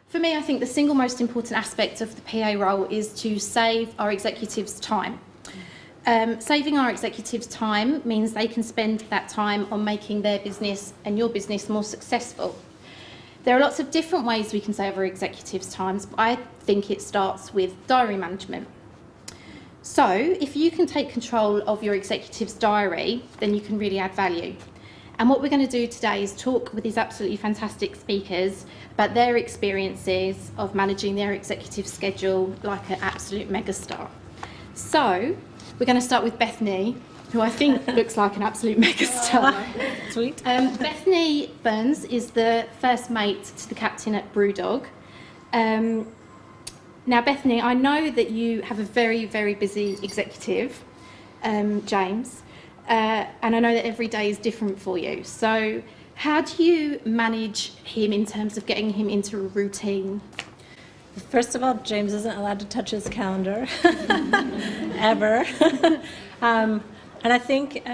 For me, I think the single most important aspect of the PA role is to save our executives time. Saving our executives time means they can spend that time on making their business and your business more successful. There are lots of different ways we can save our executives' time, but I think it starts with diary management. So if you can take control of your executive's diary, then you can really add value. And what we're going to do today is talk with these absolutely fantastic speakers about their experiences of managing their executive schedule like an absolute megastar. So we're going to start with Bethany, who I think looks like an absolute megastar. Sweet. Bethany Burns is the first mate to the captain at Brewdog. Now, Bethany, I know that you have a very, very busy executive, James. And I know that every day is different for you. So how do you manage him in terms of getting him into a routine? First of all, James isn't allowed to touch his calendar, ever. And I think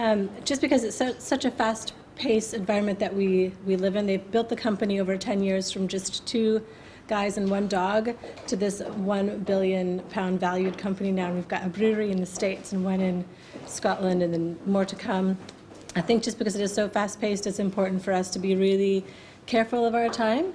just because it's such a fast-paced environment that we live in, they've built the company over 10 years from just 2 guys and 1 dog to this £1 billion valued company now. And we've got a brewery in the States and one in Scotland, and then more to come. I think just because it is so fast-paced, it's important for us to be really careful of our time.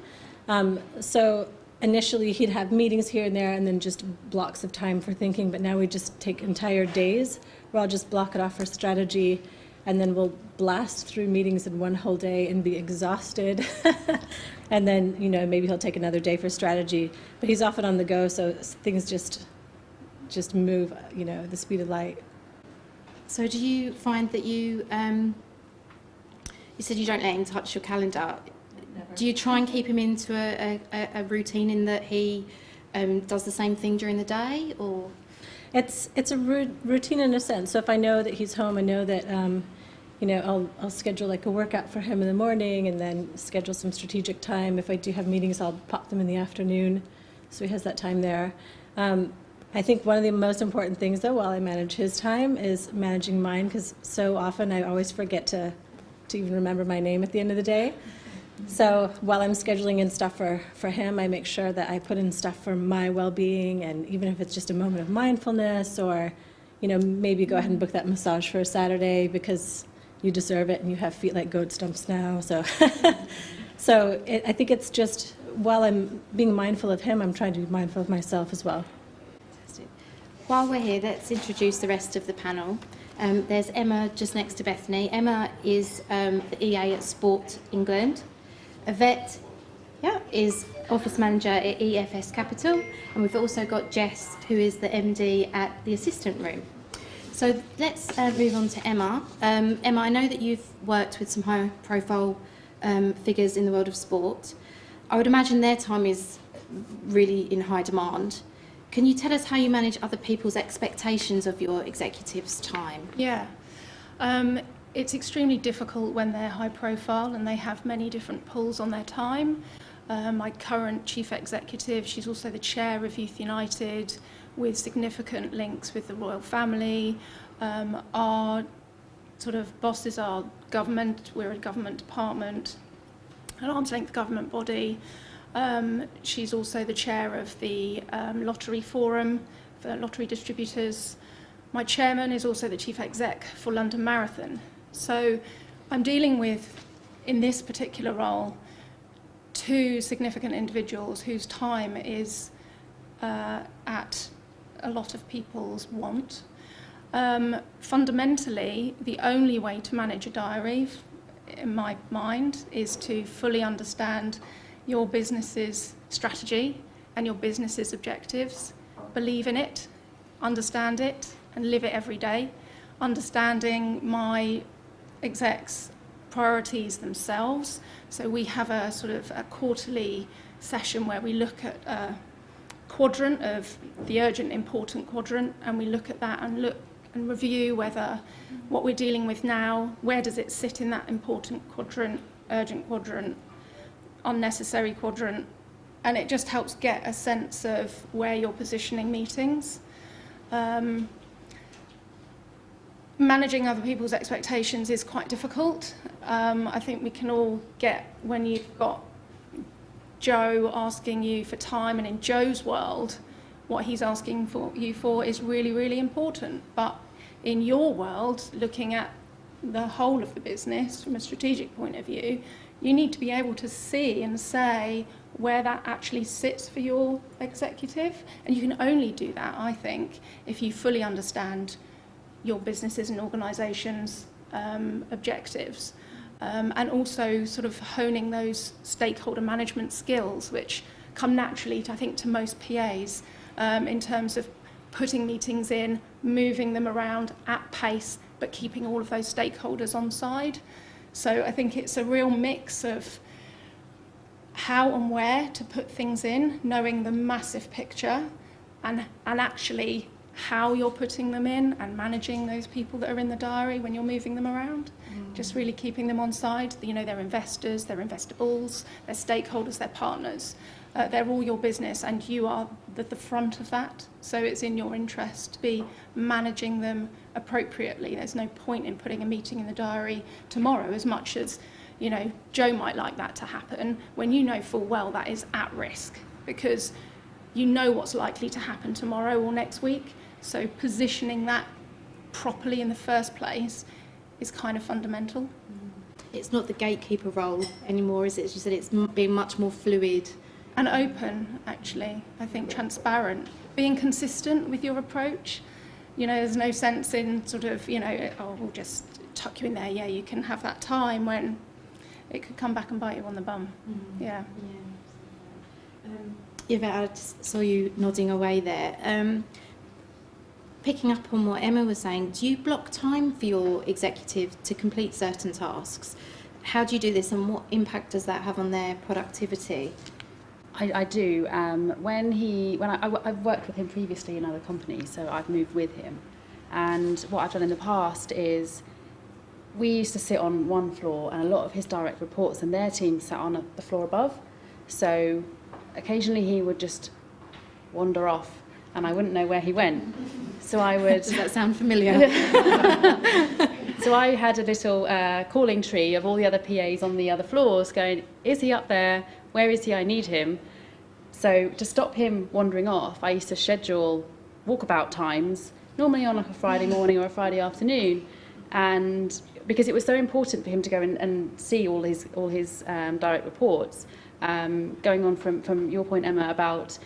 So initially he'd have meetings here and there and then just blocks of time for thinking, but now we just take entire days where I'll just block it off for strategy, and then we'll blast through meetings in one whole day and be exhausted. And then, you know, maybe he'll take another day for strategy, but he's often on the go, so things just move, you know, the speed of light. So do you find that you said you don't let him touch your calendar. Never. Do you try and keep him into a routine in that he does the same thing during the day, or? It's a routine in a sense. So if I know that he's home, I know that, you know, I'll schedule like a workout for him in the morning and then schedule some strategic time. If I do have meetings, I'll pop them in the afternoon. So he has that time there. I think one of the most important things, though, while I manage his time is managing mine, because so often I always forget to even remember my name at the end of the day. So while I'm scheduling in stuff for him, I make sure that I put in stuff for my well-being, and even if it's just a moment of mindfulness, or, you know, maybe go ahead and book that massage for a Saturday because you deserve it and you have feet like goat stumps now. So, I think it's just, while I'm being mindful of him, I'm trying to be mindful of myself as well. While we're here, let's introduce the rest of the panel. There's Emma just next to Bethany. Emma is the EA at Sport England. Yvette is office manager at EFS Capital. And we've also got Jess, who is the MD at the assistant room. So let's move on to Emma. Emma, I know that you've worked with some high-profile figures in the world of sport. I would imagine their time is really in high demand. Can you tell us how you manage other people's expectations of your executives' time? Yeah, it's extremely difficult when they're high profile and they have many different pulls on their time. My current chief executive, she's also the chair of Youth United, with significant links with the royal family. Our sort of bosses are government, we're a government department, an arm's length government body. She's also the chair of the Lottery Forum for lottery distributors. My chairman is also the chief exec for London Marathon. So I'm dealing with, in this particular role, 2 significant individuals whose time is at a lot of people's want. Fundamentally, the only way to manage a diary, in my mind, is to fully understand your business's strategy and your business's objectives, believe in it, understand it, and live it every day. Understanding my execs' priorities themselves. So we have a sort of a quarterly session where we look at a quadrant of the urgent, important quadrant, and we look at that and look and review whether what we're dealing with now, where does it sit in that important quadrant, urgent quadrant, unnecessary quadrant, and it just helps get a sense of where you're positioning meetings. Managing other people's expectations is quite difficult. I think we can all get, when you've got Joe asking you for time, and in Joe's world, what he's asking for you for is really, really important. But in your world, looking at the whole of the business from a strategic point of view, you need to be able to see and say where that actually sits for your executive. And you can only do that, I think, if you fully understand your businesses and organisations' objectives. And also sort of honing those stakeholder management skills, which come naturally, I think, to most PAs, in terms of putting meetings in, moving them around at pace, but keeping all of those stakeholders on side. So I think it's a real mix of how and where to put things in, knowing the massive picture, and actually how you're putting them in and managing those people that are in the diary when you're moving them around. Just really keeping them on side. You know, they're investors, they're investables, they're stakeholders, they're partners. They're all your business, and you are the front of that. So it's in your interest to be managing them appropriately. There's no point in putting a meeting in the diary tomorrow, as much as, you know, Joe might like that to happen, when you know full well that is at risk, because you know what's likely to happen tomorrow or next week. So positioning that properly in the first place is kind of fundamental. It's not the gatekeeper role anymore, is it? As you said, it's being much more fluid. And open, actually. I think transparent. Being consistent with your approach. You know, there's no sense in sort of, you know, oh, we'll just tuck you in there. Yeah, you can have that time, when it could come back and bite you on the bum. Yeah. Yvette, I just saw you nodding away there. Picking up on what Emma was saying, do you block time for your executive to complete certain tasks? How do you do this, and what impact does that have on their productivity? I do. I've worked with him previously in other companies, so I've moved with him. And what I've done in the past is, we used to sit on one floor, and a lot of his direct reports and their team sat on the floor above. So occasionally he would just wander off, and I wouldn't know where he went. So I would... Does that sound familiar? So I had a little calling tree of all the other PAs on the other floors going, is he up there? Where is he? I need him. So to stop him wandering off, I used to schedule walkabout times, normally on like a Friday morning or a Friday afternoon. And because it was so important for him to go and see all his direct reports, going on from your point, Emma, about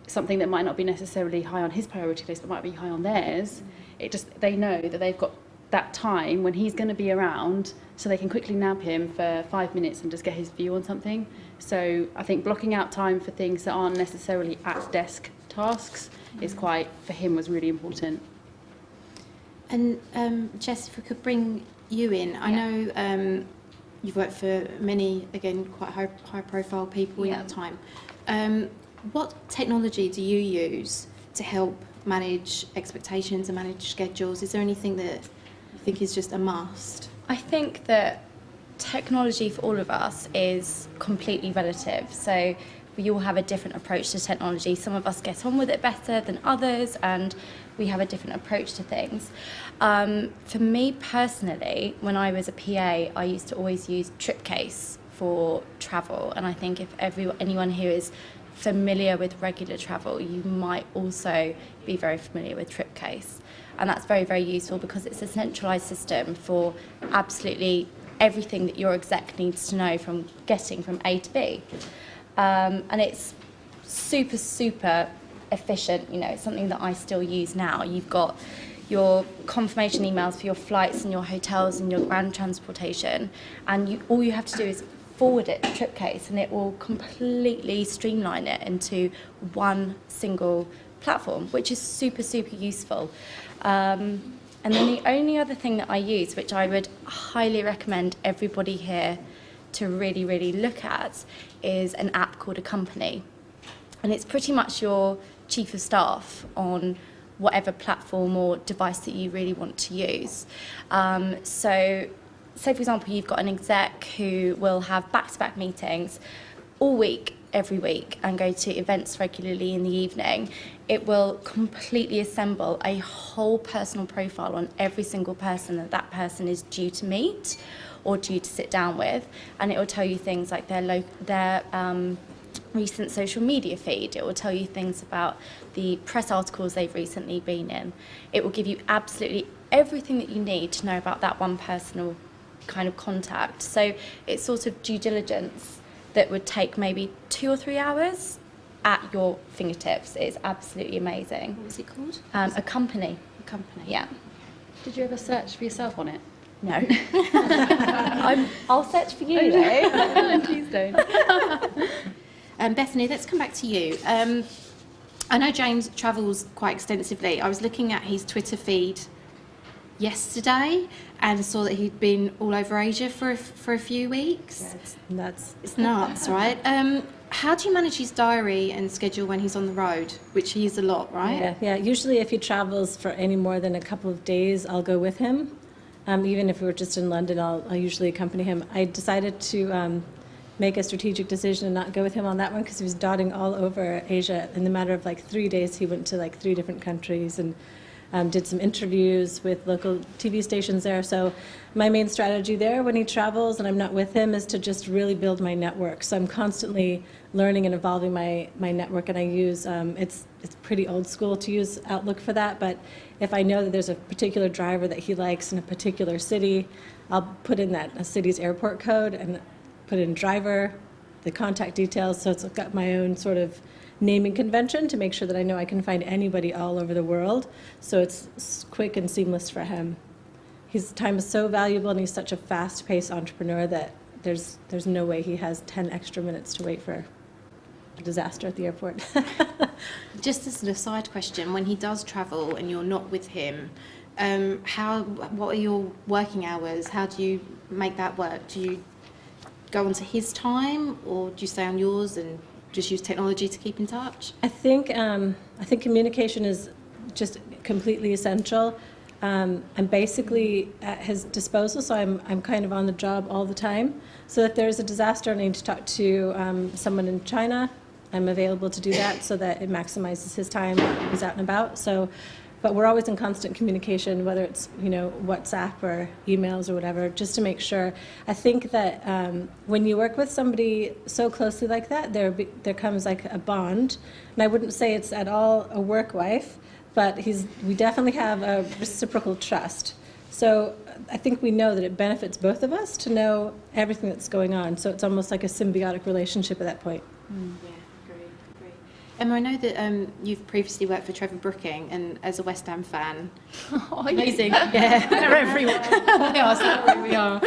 something that might not be necessarily high on his priority list, but might be high on theirs, they know that they've got that time when he's going to be around, so they can quickly nab him for 5 minutes and just get his view on something. So I think blocking out time for things that aren't necessarily at desk tasks is for him was really important. And Jess, if we could bring you in, I know you've worked for many, again, quite high profile people in that time. What technology do you use to help manage expectations and manage schedules? Is there anything that you think is just a must? I think that technology for all of us is completely relative. So we all have a different approach to technology. Some of us get on with it better than others, and we have a different approach to things. For me personally, when I was a PA, I used to always use Tripcase for travel. And I think if anyone here is familiar with regular travel, you might also be very familiar with Tripcase. And that's very, very useful because it's a centralised system for absolutely everything that your exec needs to know from getting from A to B. And it's super, super efficient. You know, it's something that I still use now. You've got your confirmation emails for your flights and your hotels and your ground transportation, and all you have to do is forward it to Tripcase, and it will completely streamline it into one single platform, which is super, super useful. And then the only other thing that I use, which I would highly recommend everybody here to really, really look at, is an app called Accompany. And it's pretty much your chief of staff on whatever platform or device that you really want to use. So say, for example, you've got an exec who will have back-to-back meetings all week, every week, and go to events regularly in the evening. It will completely assemble a whole personal profile on every single person that person is due to meet or due to sit down with, and it will tell you things like their recent social media feed. It will tell you things about the press articles they've recently been in. It will give you absolutely everything that you need to know about that one personal kind of contact. So it's sort of due diligence that would take maybe 2 or 3 hours at your fingertips. It's absolutely amazing. What was it called? Accompany. Company. Yeah. Did you ever search for yourself on it? No. I'll search for you though. Please don't. Bethany, let's come back to you. I know James travels quite extensively. I was looking at his Twitter feed yesterday and saw that he'd been all over Asia for a few weeks. Yeah, it's nuts. It's nuts, right? How do you manage his diary and schedule when he's on the road, which he is a lot, right? Yeah. Usually if he travels for any more than a couple of days, I'll go with him. Even if we were just in London, I'll usually accompany him. I decided to make a strategic decision and not go with him on that one because he was dotting all over Asia. In the matter of like 3 days, he went to like 3 different countries and did some interviews with local TV stations there. So my main strategy there when he travels and I'm not with him is to just really build my network. So I'm constantly learning and evolving my network, and I use, it's pretty old school to use Outlook for that, but if I know that there's a particular driver that he likes in a particular city, I'll put in that city's airport code and put in driver, the contact details, so it's got my own sort of naming convention to make sure that I know I can find anybody all over the world, so it's quick and seamless for him. His time is so valuable and he's such a fast-paced entrepreneur that there's no way he has 10 extra minutes to wait for a disaster at the airport. Just as an aside question, when he does travel and you're not with him, what are your working hours? How do you make that work? Do you go onto his time, or do you stay on yours and just use technology to keep in touch? I think communication is just completely essential. I'm basically at his disposal, so I'm kind of on the job all the time. So if there's a disaster and I need to talk to someone in China, I'm available to do that so that it maximizes his time when he's out and about. So, but we're always in constant communication, whether it's WhatsApp or emails or whatever, just to make sure. I think that when you work with somebody so closely like that, there comes like a bond. And I wouldn't say it's at all a work wife, but we definitely have a reciprocal trust. So I think we know that it benefits both of us to know everything that's going on. So it's almost like a symbiotic relationship at that point. Yeah, agree. Emma, I know that you've previously worked for Trevor Brooking, and as a West Ham fan, amazing. Yeah, they're everywhere. They are, so we are.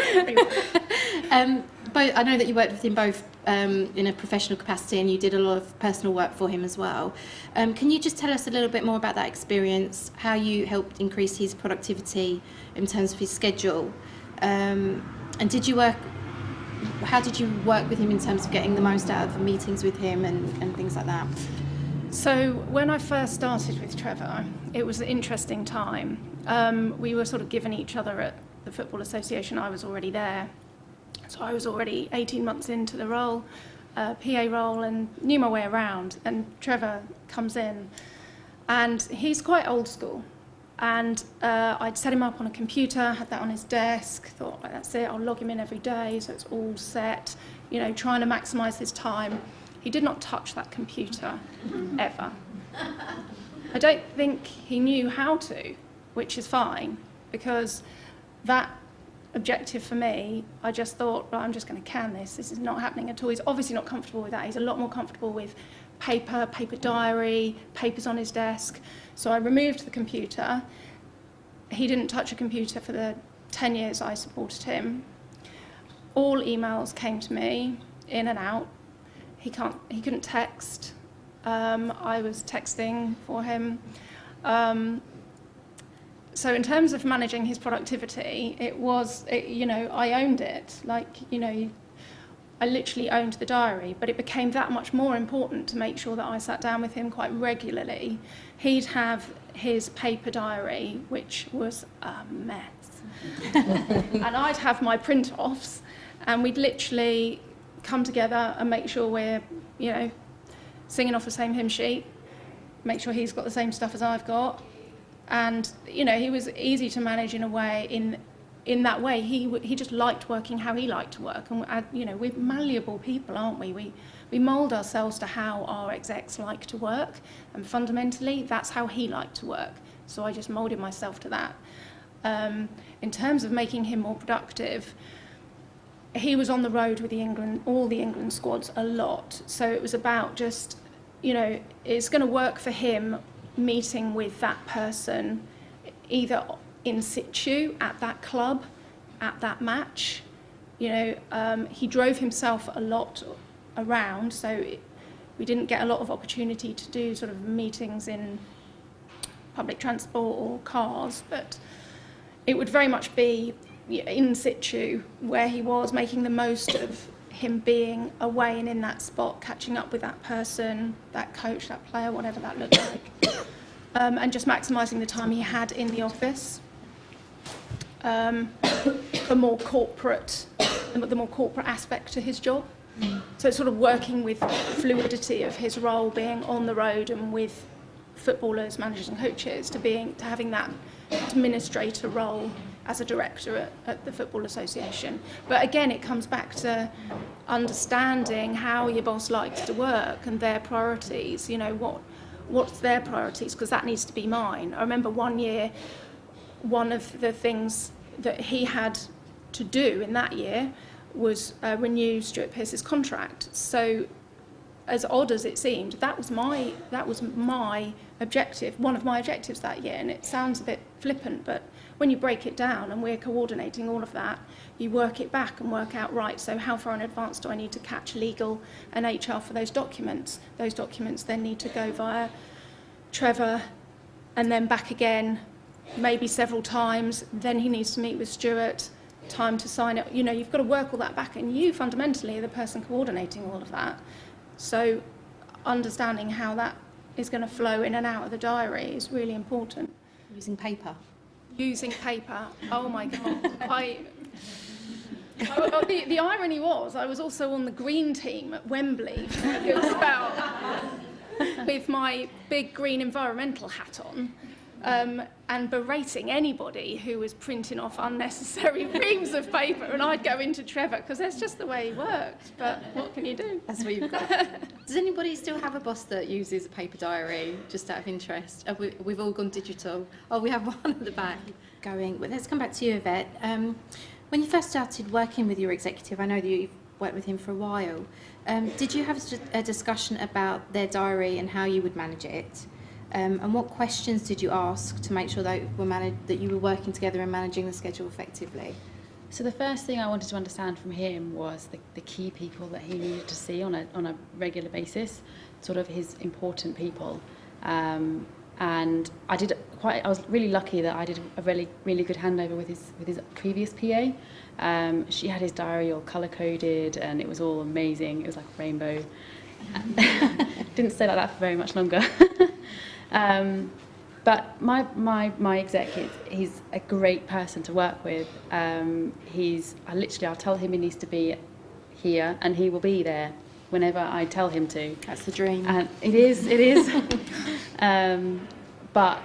But I know that you worked with him both in a professional capacity, and you did a lot of personal work for him as well. Can you just tell us a little bit more about that experience, how you helped increase his productivity in terms of his schedule? And how did you work with him in terms of getting the most out of meetings with him and things like that? So when I first started with Trevor, it was an interesting time. We were sort of given each other at the Football Association. I was already there. So I was already 18 months into the role, PA role, and knew my way around. And Trevor comes in, and he's quite old school. And I'd set him up on a computer, had that on his desk, thought, like, that's it, I'll log him in every day, so it's all set, trying to maximise his time. He did not touch that computer, ever. I don't think he knew how to, which is fine, because that objective for me, I just thought, well, I'm just going to can this. This is not happening at all. He's obviously not comfortable with that. He's a lot more comfortable with paper diary, papers on his desk. So I removed the computer. He didn't touch a computer for the 10 years I supported him. All emails came to me, in and out. He couldn't text. I was texting for him. So in terms of managing his productivity, I owned it. I literally owned the diary, but it became that much more important to make sure that I sat down with him quite regularly. He'd have his paper diary, which was a mess. And I'd have my print-offs, and we'd literally come together and make sure we're, singing off the same hymn sheet, make sure he's got the same stuff as I've got. And, he was easy to manage in a way, in that way. He just liked working how he liked to work. And, we're malleable people, aren't we? We mould ourselves to how our execs like to work, and fundamentally, that's how he liked to work. So I just moulded myself to that. In terms of making him more productive, he was on the road with all the England squads a lot. So it was about just, it's going to work for him meeting with that person, either in situ at that club, at that match. He drove himself a lot around, so we didn't get a lot of opportunity to do sort of meetings in public transport or cars, but it would very much be in situ where he was, making the most of him being away and in that spot, catching up with that person, that coach, that player, whatever that looked like, and just maximising the time he had in the office. The more corporate aspect to his job. So it's sort of working with fluidity of his role, being on the road and with footballers, managers and coaches, to having that administrator role as a director at the Football Association. But again, it comes back to understanding how your boss likes to work and their priorities. What's their priorities, because that needs to be mine. I remember one year, one of the things that he had to do in that year was renew Stuart Pearce's contract. So, as odd as it seemed, that was my objective, one of my objectives that year. And it sounds a bit flippant, but when you break it down and we're coordinating all of that, you work it back and work out, right, so how far in advance do I need to catch legal and HR for those documents? Those documents then need to go via Trevor and then back again, maybe several times. Then he needs to meet with Stuart, time to sign it. You've got to work all that back, and you fundamentally are the person coordinating all of that. So understanding how that is going to flow in and out of the diary is really important. Using paper. Oh my God. The irony was I was also on the green team at Wembley for a good spell with my big green environmental hat on. And berating anybody who was printing off unnecessary reams of paper, and I'd go into Trevor because that's just the way he works. But what can you do? That's what you've got. Does anybody still have a boss that uses a paper diary, just out of interest? We've all gone digital. Oh, we have one at the back. Well, let's come back to you, Yvette. When you first started working with your executive, I know that you've worked with him for a while. Did you have a discussion about their diary and how you would manage it? And what questions did you ask to make sure that you were working together and managing the schedule effectively? So the first thing I wanted to understand from him was the key people that he needed to see on a regular basis, sort of his important people. And I was really lucky that I did a really, really good handover with his previous PA. She had his diary all colour-coded and it was all amazing. It was like a rainbow. Didn't stay like that for very much longer. But my exec, he's a great person to work with. I'll tell him he needs to be here and he will be there whenever I tell him to. That's the dream. And it is. But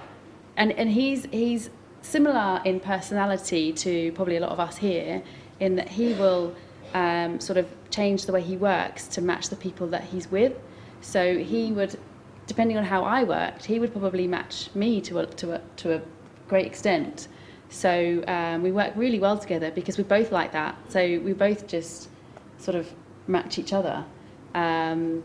he's similar in personality to probably a lot of us here, in that he will sort of change the way he works to match the people that he's with. So he would, depending on how I worked, he would probably match me to a great extent. So we work really well together because we both like that. So we both just sort of match each other. But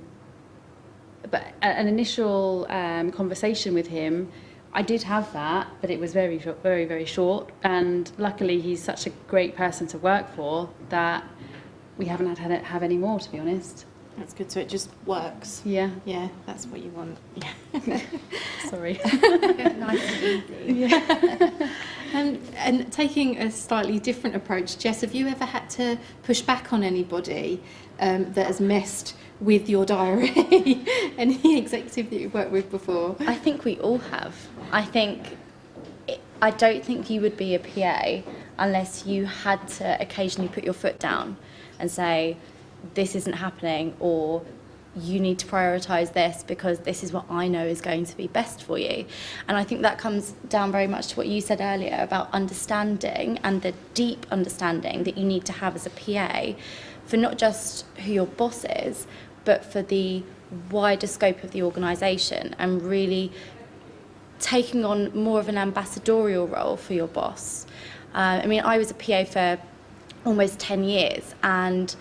an initial conversation with him, I did have that, but it was very, very, very short. And luckily, he's such a great person to work for that we haven't had to have any more, to be honest. That's good. So it just works. Yeah. Yeah, that's what you want. Yeah. Sorry. Nice and easy. Yeah. And taking a slightly different approach, Jess, have you ever had to push back on anybody that has messed with your diary? Any executive that you've worked with before? I think we all have. I don't think you would be a PA unless you had to occasionally put your foot down and say, this isn't happening, or you need to prioritise this because this is what I know is going to be best for you. And I think that comes down very much to what you said earlier about understanding, and the deep understanding that you need to have as a PA for not just who your boss is, but for the wider scope of the organisation, and really taking on more of an ambassadorial role for your boss. I mean, I was a PA for almost 10 years, and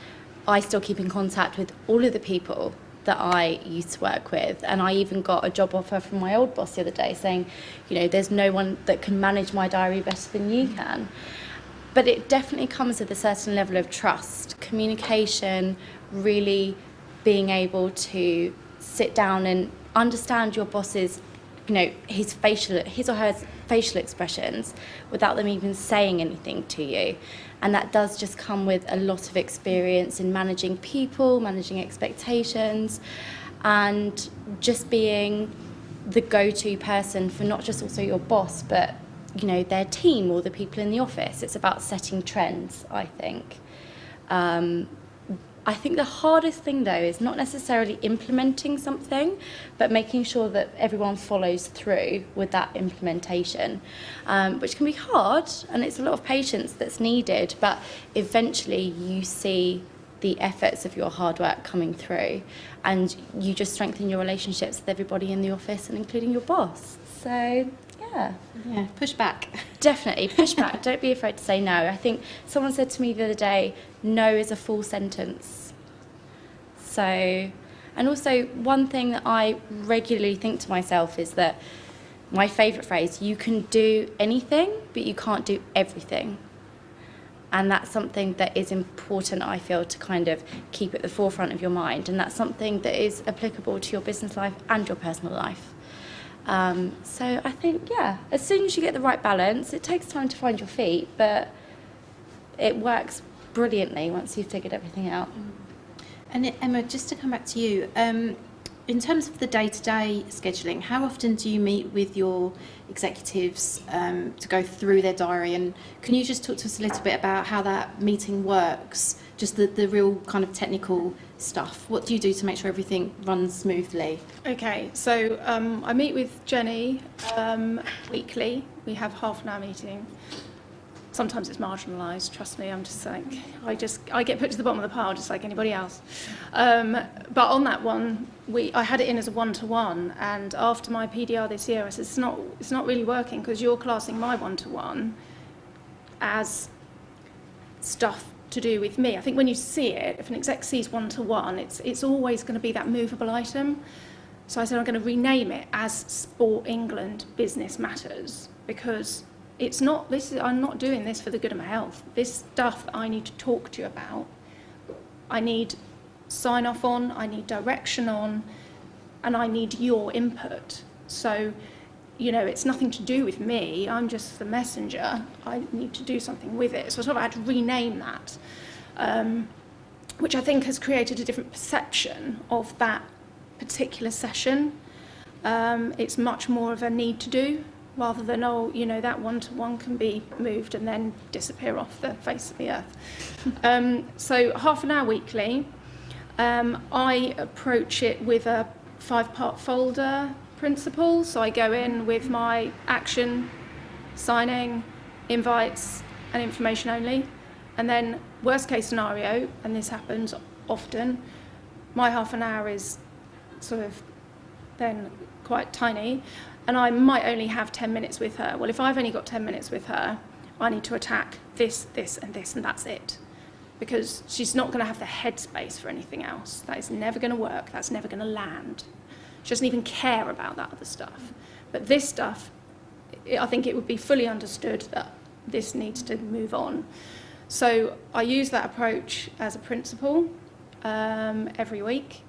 I still keep in contact with all of the people that I used to work with, and I even got a job offer from my old boss the other day saying, you know, there's no one that can manage my diary better than you can. But it definitely comes with a certain level of trust, communication, really being able to sit down and understand your boss's, you know, his or her facial expressions without them even saying anything to you. And that does just come with a lot of experience in managing people, managing expectations, and just being the go-to person for not just also your boss, but, you know, their team or the people in the office. It's about setting trends, I think. I think the hardest thing, though, is not necessarily implementing something, but making sure that everyone follows through with that implementation, which can be hard, and it's a lot of patience that's needed, but eventually you see the efforts of your hard work coming through, and you just strengthen your relationships with everybody in the office, and including your boss. So, yeah. Yeah, push back. Definitely, push back. Don't be afraid to say no. I think someone said to me the other day, no is a full sentence. So, and also one thing that I regularly think to myself is that my favourite phrase, you can do anything, but you can't do everything. And that's something that is important, I feel, to kind of keep at the forefront of your mind. And that's something that is applicable to your business life and your personal life. So I think, yeah, as soon as you get the right balance, it takes time to find your feet, but it works brilliantly once you've figured everything out. And Emma, just to come back to you, in terms of the day-to-day scheduling, how often do you meet with your executives to go through their diary? And can you just talk to us a little bit about how that meeting works, just the real kind of technical stuff? What do you do to make sure everything runs smoothly? Okay, so I meet with Jenny weekly. We have half an hour meeting. Sometimes it's marginalised, trust me, I'm just like, I get put to the bottom of the pile just like anybody else. But on that one, I had it in as a one-to-one, and after my PDR this year, I said, it's not really working because you're classing my one-to-one as stuff to do with me. I think when you see it, if an exec sees one-to-one, it's always going to be that movable item. So I said, I'm going to rename it as Sport England Business Matters, because it's not, I'm not doing this for the good of my health. This stuff that I need to talk to you about, I need sign off on, I need direction on, and I need your input. So, you know, it's nothing to do with me, I'm just the messenger. I need to do something with it. So I sort of had to rename that, which I think has created a different perception of that particular session. It's much more of a need to do, rather than, oh, you know, that one-to-one can be moved and then disappear off the face of the earth. So half an hour weekly. I approach it with a 5-part folder principle. So I go in with my action, signing, invites, and information only. And then worst case scenario, and this happens often, my half an hour is sort of then quite tiny, and I might only have 10 minutes with her. Well, if I've only got 10 minutes with her, I need to attack this, this, and this, and that's it. Because she's not going to have the headspace for anything else. That is never going to work. That's never going to land. She doesn't even care about that other stuff. But this stuff, I think it would be fully understood that this needs to move on. So I use that approach as a principle every week.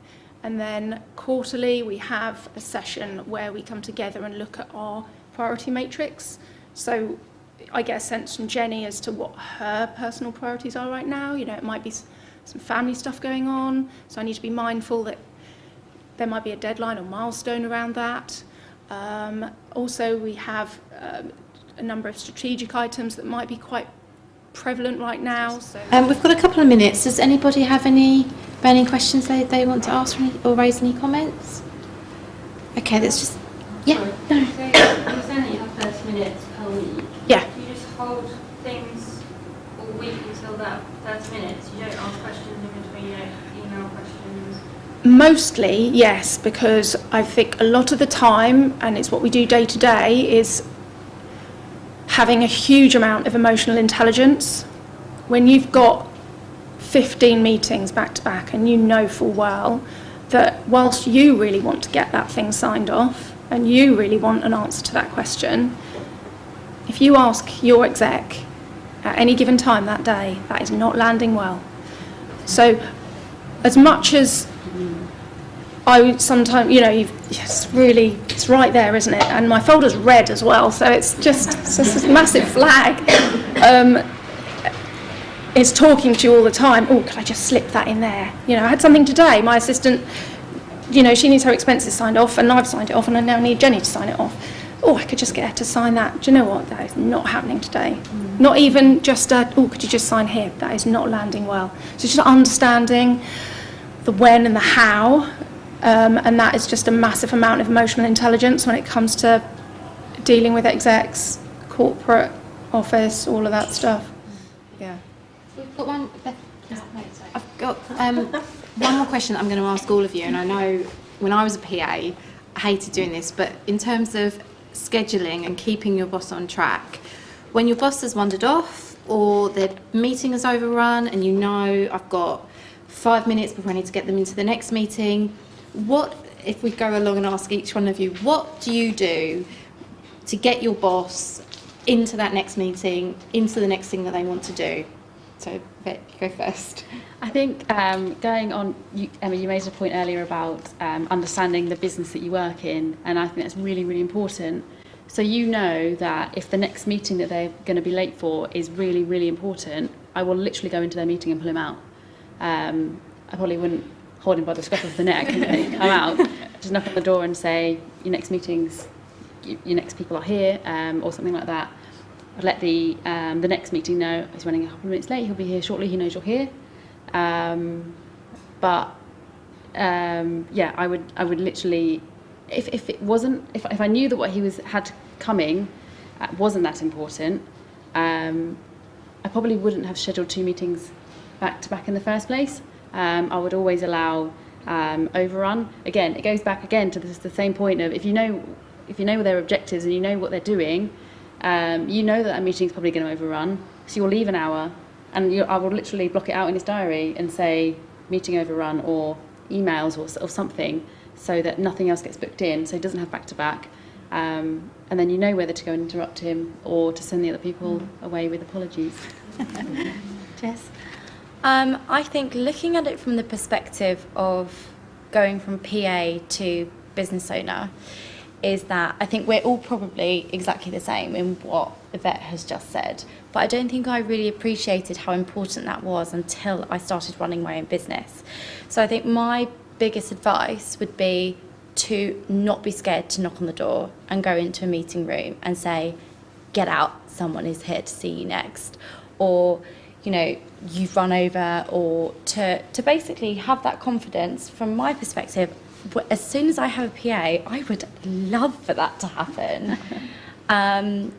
And then quarterly, we have a session where we come together and look at our priority matrix. So I get a sense from Jenny as to what her personal priorities are right now. You know, it might be some family stuff going on, so I need to be mindful that there might be a deadline or milestone around that. Also, we have a number of strategic items that might be quite prevalent right now. So We've got a couple of minutes. Does anybody have any burning questions they want to ask or raise any comments? Okay, let's just... Yeah. So you're saying that you have 30 minutes per week. Yeah. Do you just hold things all week until that 30 minutes? You don't ask questions in between, you don't email questions? Mostly, yes, because I think a lot of the time, and it's what we do day to day, is having a huge amount of emotional intelligence. When you've got 15 meetings back to back and you know full well that whilst you really want to get that thing signed off and you really want an answer to that question, if you ask your exec at any given time that day, that is not landing well. So as much as I would sometimes, it's right there, isn't it? And my folder's red as well, so it's just this massive flag. It's talking to you all the time. Oh, could I just slip that in there? I had something today. My assistant, she needs her expenses signed off, and I've signed it off, and I now need Jenny to sign it off. Oh, I could just get her to sign that. Do you know what? That is not happening today. Not even just could you just sign here? That is not landing well. So just understanding the when and the how. And that is just a massive amount of emotional intelligence when it comes to dealing with execs, corporate office, all of that stuff. Yeah. We've got one. I've got one more question that I'm going to ask all of you. And I know when I was a PA, I hated doing this, but in terms of scheduling and keeping your boss on track, when your boss has wandered off or their meeting has overrun and I've got 5 minutes before I need to get them into the next meeting, if we go along and ask each one of you, what do you do to get your boss into that next meeting, into the next thing that they want to do? So, Vic, you go first. I think going on, Emma, you made a point earlier about understanding the business that you work in, and I think that's really, really important. So that if the next meeting that they're going to be late for is really, really important, I will literally go into their meeting and pull him out. I probably wouldn't hold him by the scruff of the neck and come out, just knock on the door and say, your next meetings, your next people are here, or something like that. I'd let the next meeting know he's running a couple of minutes late, he'll be here shortly, he knows you're here. I would literally, if I knew that what he had coming wasn't that important, I probably wouldn't have scheduled 2 meetings back to back in the first place. I would always allow overrun. Again, it goes back again to the same point of if you know their objectives and you know what they're doing, that meeting's probably going to overrun, so you'll leave an hour, and I will literally block it out in his diary and say meeting overrun or emails or something, so that nothing else gets booked in, so he doesn't have back to back, and then you know whether to go and interrupt him or to send the other people away with apologies. Jess? I think looking at it from the perspective of going from PA to business owner is that I think we're all probably exactly the same in what Yvette has just said, but I don't think I really appreciated how important that was until I started running my own business. So I think my biggest advice would be to not be scared to knock on the door and go into a meeting room and say, get out, someone is here to see you next, or you've run over, or to basically have that confidence. From my perspective, as soon as I have a PA, I would love for that to happen. And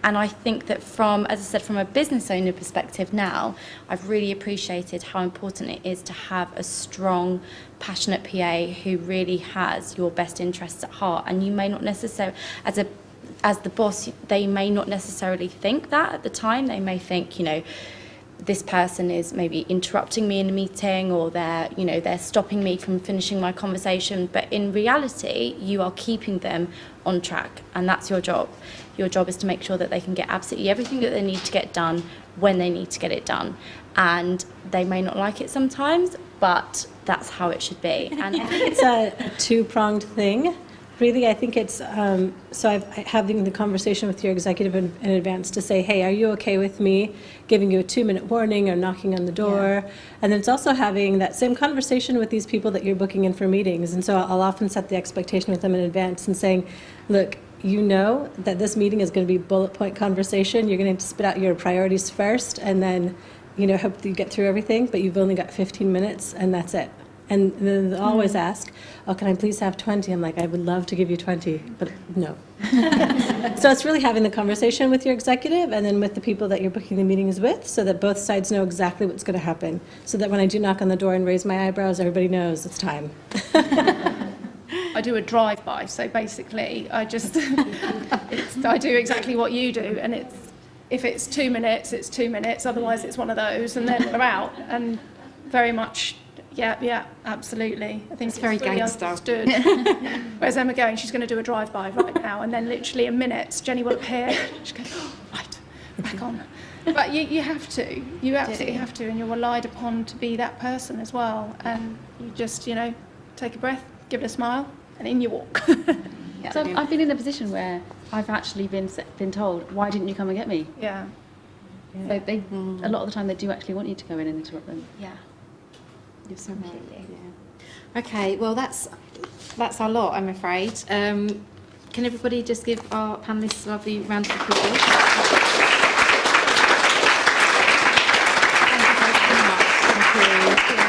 I think that from a business owner perspective now, I've really appreciated how important it is to have a strong, passionate PA who really has your best interests at heart. And you may not necessarily, as the boss, they may not necessarily think that at the time. They may think, this person is maybe interrupting me in a meeting, or they're stopping me from finishing my conversation. But in reality, you are keeping them on track, and that's your job. Your job is to make sure that they can get absolutely everything that they need to get done when they need to get it done. And they may not like it sometimes, but that's how it should be. And I think it's a two-pronged thing. Really, I think it's, having the conversation with your executive in advance to say, hey, are you okay with me giving you a 2-minute warning or knocking on the door? Yeah. And then it's also having that same conversation with these people that you're booking in for meetings. And so I'll often set the expectation with them in advance and saying, look, that this meeting is going to be bullet point conversation. You're going to spit out your priorities first, and then, hope that you get through everything, but you've only got 15 minutes, and that's it. And then they'll always ask, oh, can I please have 20? I'm like, I would love to give you 20, but no. So it's really having the conversation with your executive and then with the people that you're booking the meetings with so that both sides know exactly what's going to happen. So that when I do knock on the door and raise my eyebrows, everybody knows it's time. I do a drive-by, so basically I just, I do exactly what you do, and if it's 2 minutes, it's 2 minutes, otherwise it's one of those, and then we're out, and very much, yeah, absolutely. I think it's very fully gangster. understood. Where's Emma going? She's going to do a drive-by right now, and then literally in minutes, Jenny will appear, she goes, oh, right, back on. But you have to, you absolutely have to, and you're relied upon to be that person as well, and you just, take a breath, give it a smile, and in you walk. So I've been in a position where I've actually been told, why didn't you come and get me? Yeah. So they, a lot of the time they do actually want you to go in and interrupt them. Yeah. You're so right. Yeah. Okay, well that's our lot, I'm afraid. Can everybody just give our panellists a lovely round of applause? Thank you very much. Thank you.